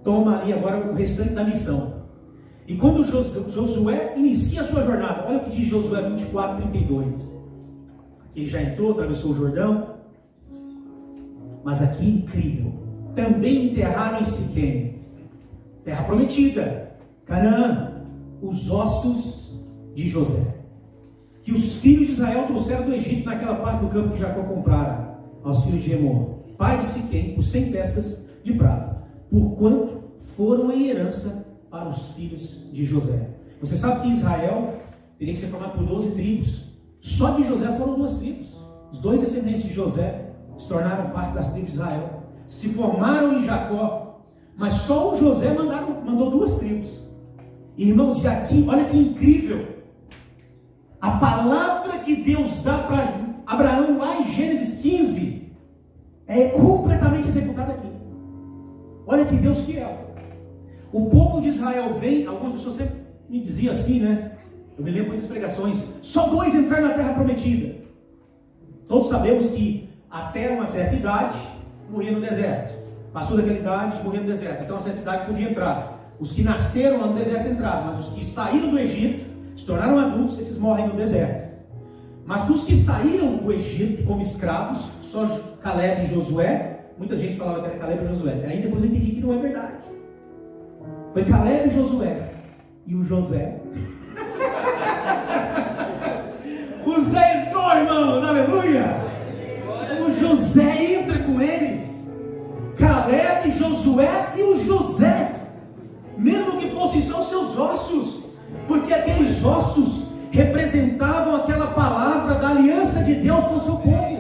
toma ali agora o restante da missão. E quando Josué inicia a sua jornada, olha o que diz Josué 24:32. Aqui ele já entrou, atravessou o Jordão. Mas aqui, incrível, também enterraram em Siquém, terra prometida, Canaã, os ossos de José, que os filhos de Israel trouxeram do Egito, naquela parte do campo que Jacó comprara aos filhos de Emor, pai de Siquém, por 100 peças de prata, porquanto foram em herança para os filhos de José. Você sabe que Israel teria que ser formado por 12 tribos. Só de José foram 2 tribos. Os 2 descendentes de José se tornaram parte das tribos de Israel, se formaram em Jacó, mas só o José mandou 2 tribos. Irmãos, e aqui, olha que incrível, a palavra que Deus dá para Abraão lá em Gênesis 15 é completamente executada aqui. Olha que Deus fiel. O povo de Israel vem, algumas pessoas sempre me dizia assim, né? Eu me lembro muitas pregações. Só 2 entraram na terra prometida. Todos sabemos que até uma certa idade morria no deserto. Passou daquela idade, morria no deserto. Então a certa idade podia entrar. Os que nasceram lá no deserto entravam, mas os que saíram do Egito, se tornaram adultos, esses morrem no deserto. Mas dos que saíram do Egito como escravos, só Caleb e Josué, muita gente falava que era Caleb e Josué. Aí depois eu entendi que não é verdade. Foi Caleb e Josué. E o José. O Zé entrou, irmãos, aleluia. O José entra com eles. Caleb, Josué e o José. Mesmo que fossem só os seus ossos, porque aqueles ossos representavam aquela palavra da aliança de Deus com o seu povo.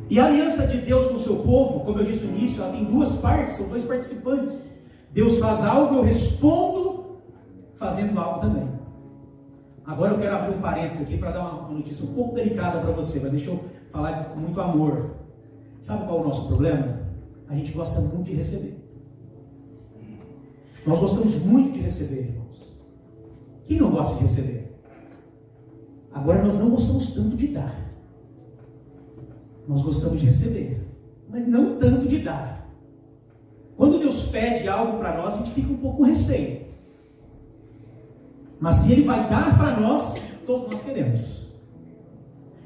E a aliança de Deus com o seu povo, como eu disse no início, ela tem 2 partes, são 2 participantes. Deus faz algo, eu respondo fazendo algo também. Agora eu quero abrir um parênteses aqui para dar uma notícia um pouco delicada para você, mas deixa eu falar com muito amor. Sabe qual é o nosso problema? A gente gosta muito de receber. Nós gostamos muito de receber, irmãos. Quem não gosta de receber? Agora nós não gostamos tanto de dar. Nós gostamos de receber, mas não tanto de dar. Quando Deus pede algo para nós, a gente fica um pouco com receio. Mas se Ele vai dar para nós, todos nós queremos.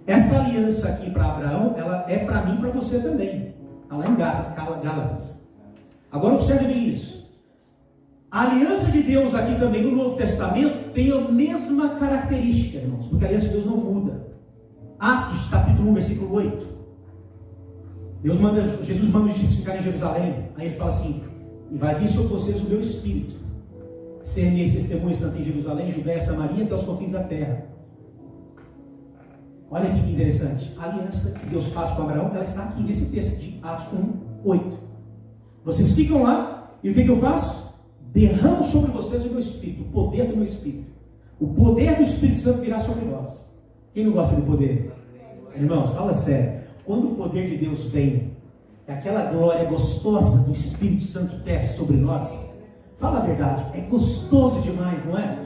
Essa aliança aqui para Abraão, ela é para mim e para você também. Está lá em Gálatas. Agora observe bem isso. A aliança de Deus aqui também no Novo Testamento tem a mesma característica, irmãos, porque a aliança de Deus não muda. Atos capítulo 1, versículo 8. Jesus manda os discípulos ficarem em Jerusalém. Aí ele fala assim: e vai vir sobre vocês o meu Espírito, ser-me-eis testemunhas tanto em Jerusalém, Judéia, Samaria, até os confins da terra. Olha aqui que interessante. A aliança que Deus faz com Abraão, ela está aqui nesse texto de Atos 1, 8. Vocês ficam lá, e o que eu faço? Derramo sobre vocês o meu Espírito, o poder do meu Espírito. O poder do Espírito Santo virá sobre vós. Quem não gosta do poder? Irmãos, fala sério. Quando o poder de Deus vem, aquela glória gostosa do Espírito Santo desce sobre nós, fala a verdade, é gostoso demais, não é?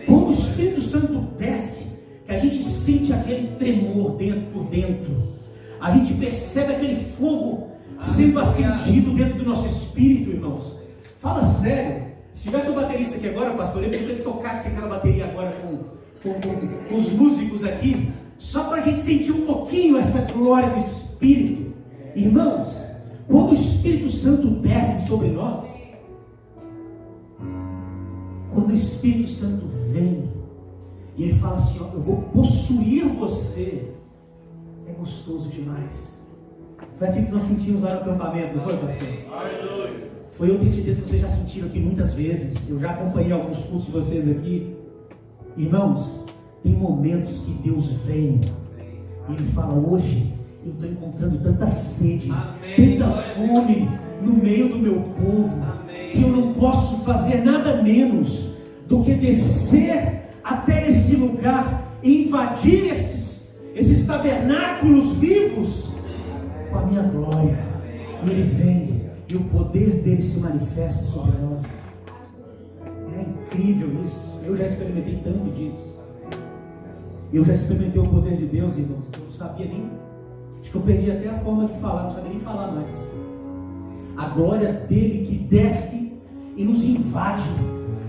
Quando o Espírito Santo desce, que a gente sente aquele tremor por dentro, a gente percebe aquele fogo sendo acendido dentro do nosso espírito, irmãos. Fala sério. Se tivesse um baterista aqui agora, pastor, eu poderia tocar aqui aquela bateria agora com os músicos aqui, só para a gente sentir um pouquinho essa glória do Espírito. Irmãos, quando o Espírito Santo desce sobre nós, quando o Espírito Santo vem e ele fala assim: ó, eu vou possuir você, é gostoso demais. Foi aquilo que nós sentimos lá no acampamento, não foi, pastor? Foi, eu tenho certeza que vocês já sentiram aqui muitas vezes. Eu já acompanhei alguns cultos de vocês aqui. Irmãos, tem momentos que Deus vem e Ele fala: hoje eu estou encontrando tanta sede, tanta fome no meio do meu povo, que eu não posso fazer nada menos do que descer até esse lugar e invadir esses tabernáculos vivos com a minha glória. E Ele vem e o poder dele se manifesta sobre nós. É incrível isso. Eu já experimentei tanto disso. Eu já experimentei o poder de Deus, irmãos, que eu não sabia nem, acho que eu perdi até a forma de falar, não sabia nem falar mais. A glória dele que desce e nos invade.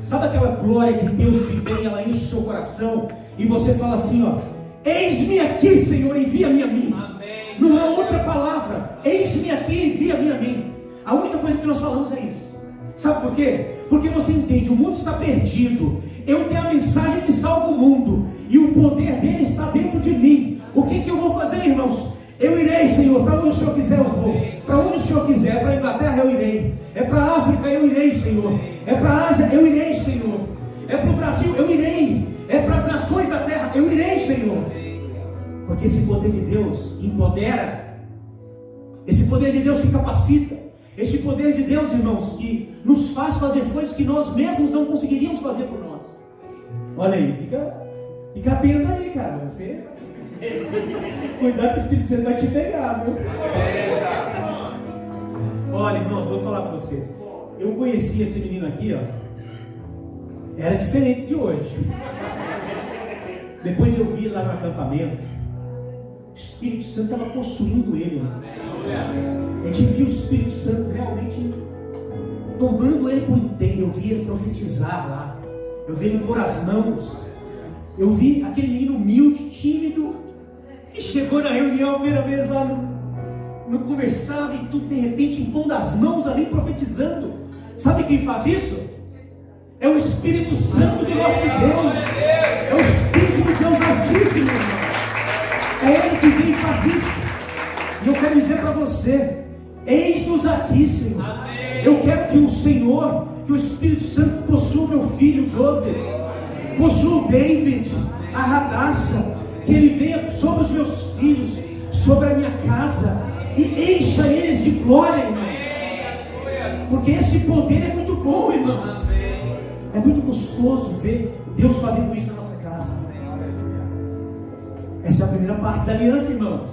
Sabe aquela glória de Deus que vem, ela enche o seu coração e você fala assim, ó: eis-me aqui, Senhor, envia-me a mim. Amém. Não há outra palavra. Eis-me aqui, envia-me a mim. A única coisa que nós falamos é isso. Sabe por quê? Porque você entende, o mundo está perdido. Eu tenho a mensagem que salva o mundo e o poder dele está dentro de mim. O que eu vou fazer, irmãos? Eu irei, Senhor, para onde o Senhor quiser eu vou. Para onde o Senhor quiser. É para a Inglaterra eu irei. É para a África eu irei, Senhor. É para a Ásia eu irei, Senhor. É para o Brasil eu irei. É para as nações da terra eu irei, Senhor. Porque esse poder de Deus empodera. Esse poder de Deus que capacita. Esse poder de Deus, irmãos, que nos faz fazer coisas que nós mesmos não conseguiríamos fazer por nós. Olha aí, fica atento aí, cara. Você... Cuidado que o Espírito Santo vai te pegar, viu? Olha, irmãos, vou falar para vocês. Eu conheci esse menino aqui, ó. Era diferente de hoje. Depois eu vi lá no acampamento, o Espírito Santo estava possuindo ele. A gente viu o Espírito Santo realmente tomando ele por inteiro. Eu vi ele profetizar lá. Eu vi ele pôr as mãos. Eu vi aquele menino humilde, tímido, que chegou na reunião a primeira vez lá, não conversava e tudo, de repente impondo as mãos ali, profetizando. Sabe quem faz isso? É o Espírito Santo do nosso Deus. É o Espírito de Deus Altíssimo, irmão. É Ele que vem e faz isso. E eu quero dizer para você: eis-nos aqui, Senhor. Eu quero que o Senhor, que o Espírito Santo possua meu filho Joseph, possua o David, a Radassa, que ele venha sobre os meus filhos, sobre a minha casa, e encha eles de glória, irmãos. Porque esse poder é muito bom, irmãos. É muito gostoso ver Deus fazendo isso na nossa casa. Essa é a primeira parte da aliança, irmãos.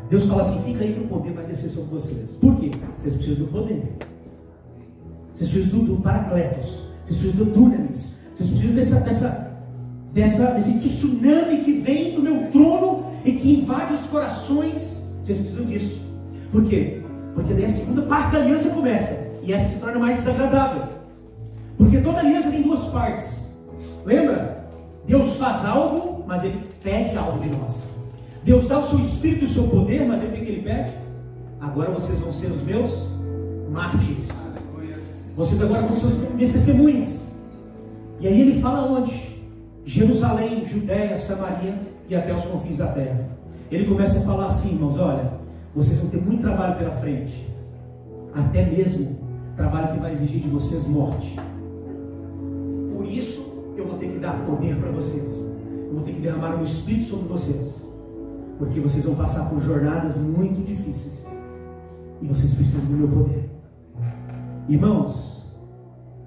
Deus fala assim: fica aí que o poder vai descer sobre vocês. Por quê? Vocês precisam do poder. Vocês precisam do Paracletos. Vocês precisam do Dunamis. Vocês precisam desse tsunami que vem do meu trono e que invade os corações. Vocês precisam disso. Por quê? Porque daí a segunda parte da aliança começa. E essa se torna mais desagradável. Porque toda aliança tem duas partes. Lembra? Deus faz algo, mas Ele pede algo de nós. Deus dá o seu espírito e o seu poder, mas Ele, o que Ele pede? Agora vocês vão ser os meus mártires. Vocês agora vão ser as minhas testemunhas. E aí Ele fala onde? Jerusalém, Judéia, Samaria e até os confins da terra. Ele começa a falar assim, irmãos: olha, vocês vão ter muito trabalho pela frente. Até mesmo trabalho que vai exigir de vocês morte. Por isso eu vou ter que dar poder para vocês. Eu vou ter que derramar o meu espírito sobre vocês. Porque vocês vão passar por jornadas muito difíceis. E vocês precisam do meu poder. Irmãos,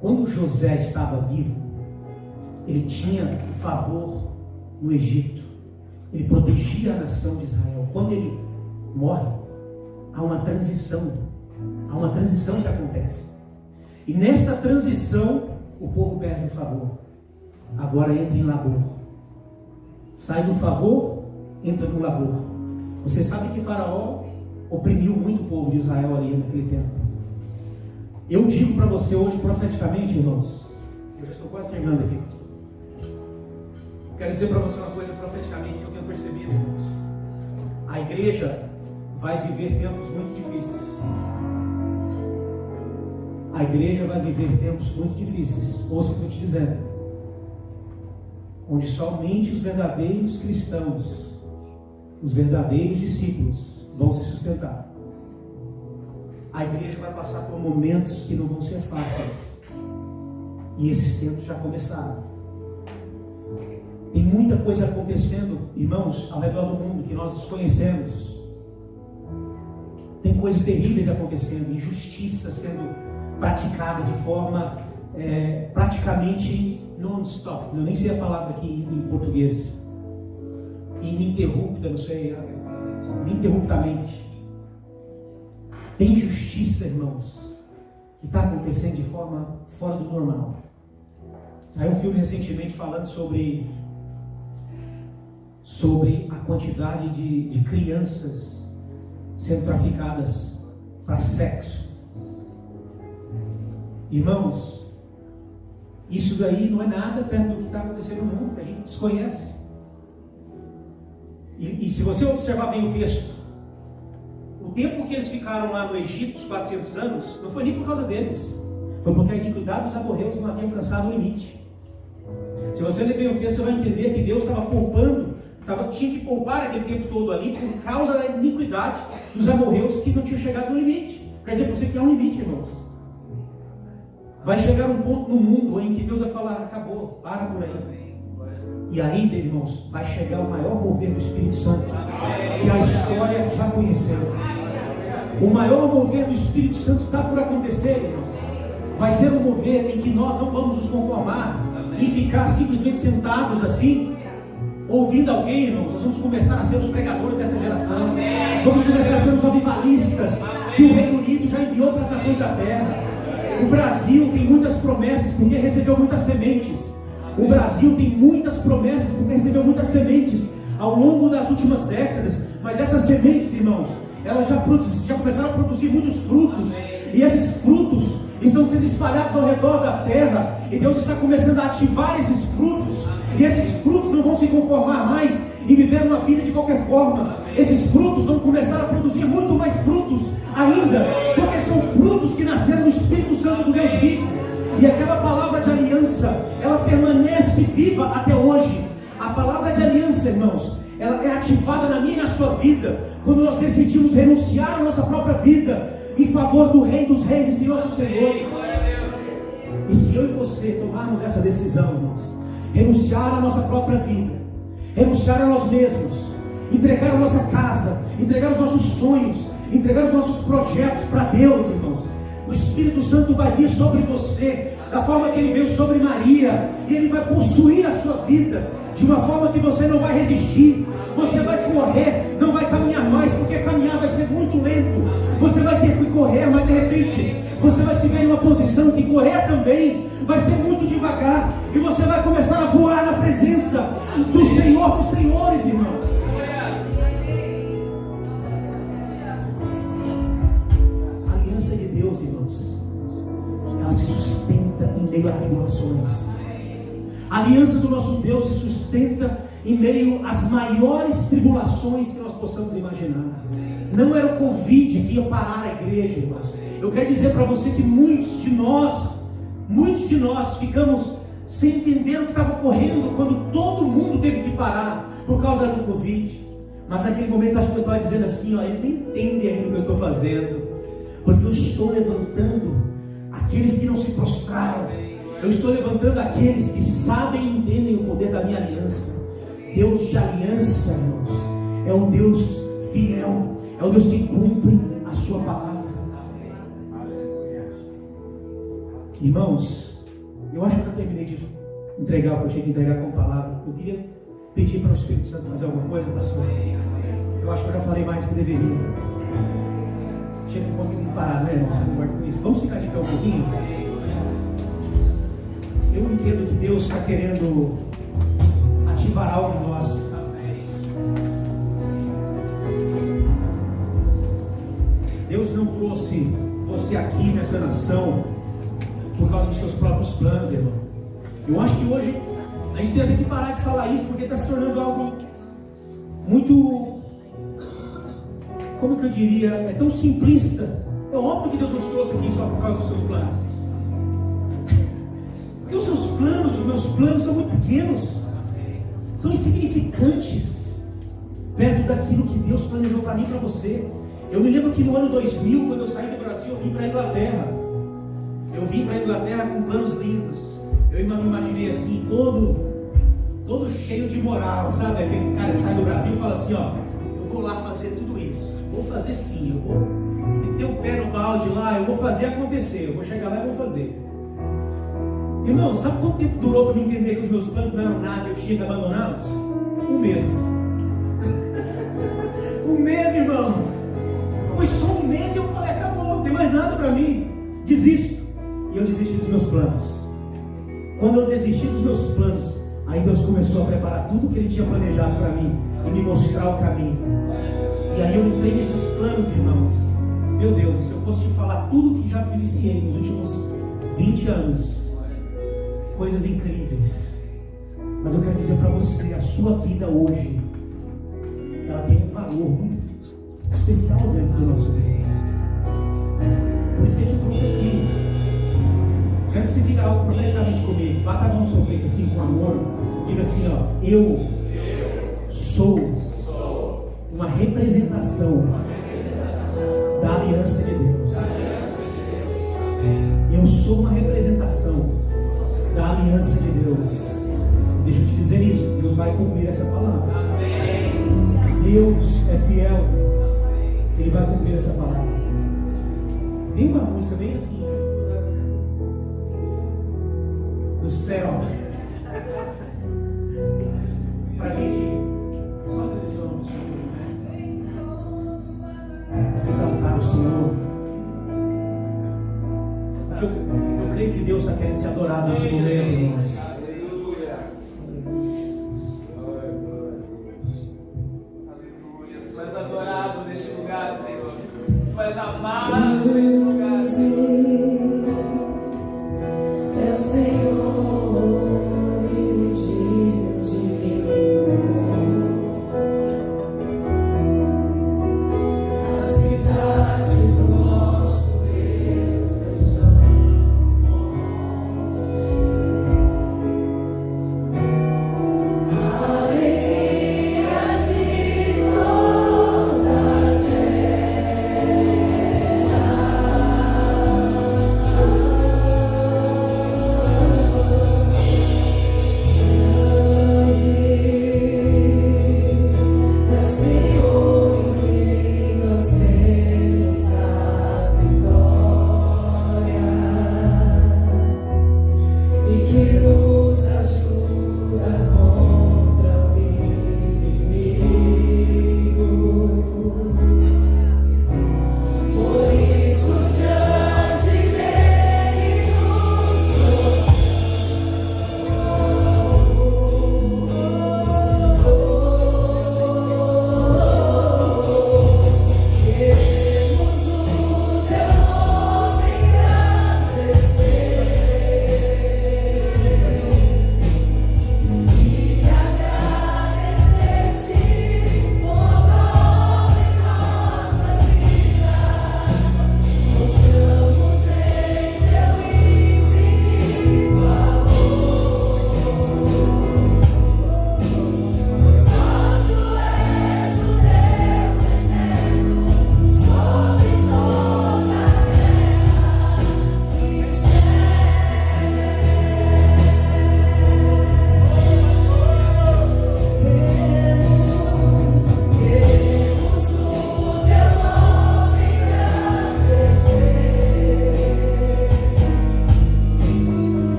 quando José estava vivo, ele tinha favor no Egito. Ele protegia a nação de Israel. Quando ele morre, há uma transição. Há uma transição que acontece. E nessa transição, o povo perde o favor. Agora entra em labor. Sai do favor, entra no labor. Você sabe que Faraó oprimiu muito o povo de Israel ali naquele tempo. Eu digo para você hoje profeticamente, irmãos, eu já estou quase terminando aqui, pastor. Quero dizer para você uma coisa profeticamente que eu tenho percebido, irmãos. A igreja vai viver tempos muito difíceis. A igreja vai viver tempos muito difíceis. Ouça o que eu estou te dizendo. Onde somente os verdadeiros cristãos, os verdadeiros discípulos vão se sustentar. A igreja vai passar por momentos que não vão ser fáceis. E esses tempos já começaram. Tem muita coisa acontecendo, irmãos, ao redor do mundo que nós desconhecemos. Tem coisas terríveis acontecendo, injustiça sendo praticada de forma praticamente non-stop. Eu nem sei a palavra aqui em português. Ininterrupta, não sei, ininterruptamente. Tem injustiça, irmãos, que está acontecendo de forma fora do normal. Saiu um filme recentemente falando sobre a quantidade de crianças sendo traficadas para sexo. Irmãos, isso daí não é nada perto do que está acontecendo no mundo, que a gente desconhece. E se você observar bem o texto, o tempo que eles ficaram lá no Egito, os 400 anos, não foi nem por causa deles. Foi porque a iniquidade dos amorreus não havia alcançado o limite. Se você ler bem o texto, você vai entender que Deus estava poupando, tinha que poupar aquele tempo todo ali por causa da iniquidade dos amorreus que não tinham chegado no limite. Quer dizer para você que há um limite, irmãos. Vai chegar um ponto no mundo em que Deus vai falar: acabou, para por aí. E aí, irmãos, vai chegar o maior mover do Espírito Santo que a história já conheceu. O maior mover do Espírito Santo está por acontecer, irmãos. Vai ser um mover em que nós não vamos nos conformar e ficar simplesmente sentados assim, ouvindo alguém, irmãos. Nós vamos começar a ser os pregadores dessa geração. Vamos começar a ser os avivalistas que o Reino Unido já enviou para as nações da terra. O Brasil tem muitas promessas porque recebeu muitas sementes. O Brasil tem muitas promessas porque recebeu muitas sementes ao longo das últimas décadas. Mas essas sementes, irmãos, elas já começaram a produzir muitos frutos. E esses frutos estão sendo espalhados ao redor da terra. E Deus está começando a ativar esses frutos. E esses frutos não vão se conformar mais em viver uma vida de qualquer forma. Esses frutos vão começar a produzir muito mais frutos ainda, porque são frutos que nasceram do Espírito Santo do Deus vivo. E aquela palavra de aliança, ela permanece viva até hoje. A palavra de aliança, irmãos, ela é ativada na minha e na sua vida quando nós decidimos renunciar à nossa própria vida em favor do Rei dos Reis e Senhor dos Senhores. E se eu e você tomarmos essa decisão, irmãos, renunciar à nossa própria vida, renunciar a nós mesmos, entregar a nossa casa, entregar os nossos sonhos, entregar os nossos projetos para Deus, irmãos, o Espírito Santo vai vir sobre você da forma que Ele veio sobre Maria, e Ele vai possuir a sua vida de uma forma que você não vai resistir. Você vai correr, não vai caminhar mais, porque caminhar vai ser muito lento. Você vai ter que correr, mas de repente você vai se ver em uma posição que correr também vai ser muito devagar, e você vai começar a voar na presença do Senhor dos Senhores, irmãos. A aliança de Deus, irmãos, ela se sustenta em meio a tribulações. A aliança do nosso Deus se sustenta em meio às maiores tribulações que nós possamos imaginar. Não era o Covid que ia parar a igreja, irmãos. Eu quero dizer para você que muitos de nós ficamos sem entender o que estava ocorrendo quando todo mundo teve que parar por causa do Covid. Mas naquele momento acho que eu estava dizendo assim, eles nem entendem ainda o que eu estou fazendo, porque eu estou levantando aqueles que não se prostraram. Eu estou levantando aqueles que sabem e entendem o poder da minha aliança. Deus de aliança, irmãos, é um Deus fiel, é um Deus que cumpre a sua palavra. Irmãos, eu acho que eu já terminei de entregar o que eu tinha que entregar com a palavra. Eu queria pedir para o Espírito Santo fazer alguma coisa, pastor. Eu acho que eu já falei mais do que deveria. Chega um pouquinho de parar, né, irmão? Você não guarda com isso. Vamos ficar de pé um pouquinho? Eu entendo que Deus está querendo ativar algo em nós. Deus não trouxe você aqui nessa nação por causa dos seus próprios planos, irmão. Eu acho que hoje a gente tem que parar de falar isso, porque está se tornando algo muito, como que eu diria, é tão simplista. É óbvio que Deus nos trouxe aqui só por causa dos seus planos. Porque os seus planos, os meus planos são muito pequenos, são insignificantes perto daquilo que Deus planejou para mim e para você. Eu me lembro que no ano 2000, quando eu saí do Brasil, eu vim para a Inglaterra. Eu vim para a Inglaterra com planos lindos. Eu me imaginei assim, todo cheio de moral, sabe? Aquele cara que sai do Brasil e fala assim, eu vou lá fazer tudo isso. Vou fazer sim, eu vou meter o pé no balde lá, eu vou fazer acontecer. Eu vou chegar lá e vou fazer. Irmão, sabe quanto tempo durou para me entender que os meus planos não eram nada, eu tinha que abandoná-los? 1 mês. 1 mês, irmãos. Foi só 1 mês e eu falei, acabou, não tem mais nada para mim. Desisto. E eu desisti dos meus planos. Quando eu desisti dos meus planos, aí Deus começou a preparar tudo que Ele tinha planejado para mim e me mostrar o caminho. E aí eu entrei nesses planos, irmãos. Meu Deus, se eu fosse te falar tudo que já vivenciei nos últimos 20 anos, coisas incríveis. Mas eu quero dizer para você, a sua vida hoje, ela tem um valor muito especial dentro do nosso Deus. Por isso que a gente trouxe aqui. Quero que você diga algo profeticamente comigo. Bata a mão no seu peito assim, com amor. Diga assim, eu sou uma representação da aliança de Deus. Eu sou uma representação da aliança de Deus. Deixa eu te dizer isso, Deus vai cumprir essa palavra. Deus é fiel, Ele vai cumprir essa palavra. Tem uma música bem assim, do céu, pra gente só agradecer o nome do Senhor, você exaltar o Senhor. adorar nesse momento, irmãos. Aleluia. Aleluia. Tu és adorado neste lugar, Senhor. Tu és amado.